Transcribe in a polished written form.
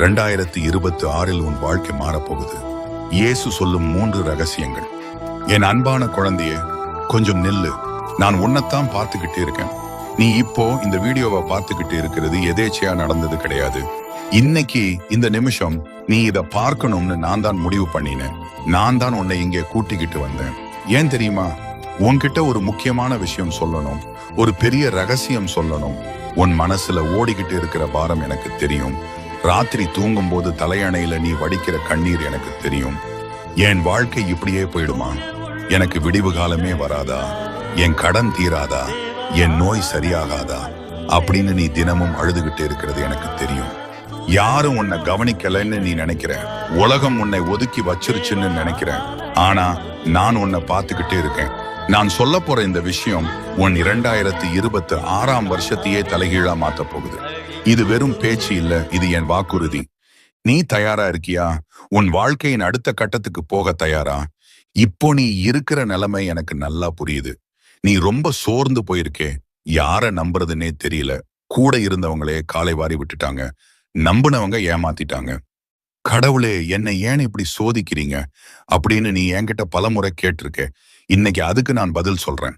2026 உன் வாழ்க்கை மாறப்போகுது. இயேசு சொல்லும் 3 ரகசியங்கள். என் அன்பான குழந்தையே, கொஞ்சம் நில்லு. நான் உன்னைத்தான் பார்த்துக்கிட்டே இருக்கேன். நீ இப்போ இந்த வீடியோவை பார்த்துக்கிட்டு இருக்கிறது எதேச்சையா நடந்தது கிடையாது. இன்னைக்கு இந்த நிமிஷம் நீ இதை பார்க்கணும்னு நான் தான் முடிவு பண்ணினேன். நான் தான் உன்னை இங்கே கூட்டிக்கிட்டு வந்தேன். ஏன் தெரியுமா? உன்கிட்ட ஒரு முக்கியமான விஷயம் சொல்லணும், ஒரு பெரிய ரகசியம் சொல்லணும். உன் மனசுல ஓடிக்கிட்டு இருக்கிற பாரம் எனக்கு தெரியும். ராத்திரி தூங்கும் போது தலையணையில நீ வடிக்கிற கண்ணீர் எனக்கு தெரியும். என் வாழ்க்கை இப்படியே போயிடுமா? எனக்கு விடிவு காலமே வராதா? என் கடன் தீராதா? என் நோய் சரியாகாதா? அப்படின்னு நீ தினமும் அழுதுகிட்டு இருக்கிறது எனக்கு தெரியும். யாரும் உன்னை கவனிக்கலைன்னு நீ நினைக்கிற, உலகம் உன்னை ஒதுக்கி வச்சிருச்சுன்னு நினைக்கிற. ஆனா நான் உன்னை பார்த்துக்கிட்டே இருக்கேன். நான் சொல்ல போற இந்த விஷயம் உன் 2026 வருஷத்தையே தலைகீழா மாத்த போகுது. இது வெறும் பேச்சு இல்ல, இது என் வாக்குறுதி. நீ தயாரா இருக்கியா? உன் வாழ்க்கையின் அடுத்த கட்டத்துக்கு போக தயாரா? இப்போ நீ இருக்கிற நிலைமை எனக்கு நல்லா புரியுது. நீ ரொம்ப சோர்ந்து போயிருக்கே. யார நம்புறதுன்னே தெரியல. கூட இருந்தவங்களே காலை வாரி விட்டுட்டாங்க. நம்புனவங்க ஏமாத்திட்டாங்க. கடவுளே, என்னை ஏன் இப்படி சோதிக்கிறீங்க அப்படின்னு நீ என்கிட்ட பலமுறை கேட்டிருக்க. இன்னைக்கு அதுக்கு நான் பதில் சொல்றேன்.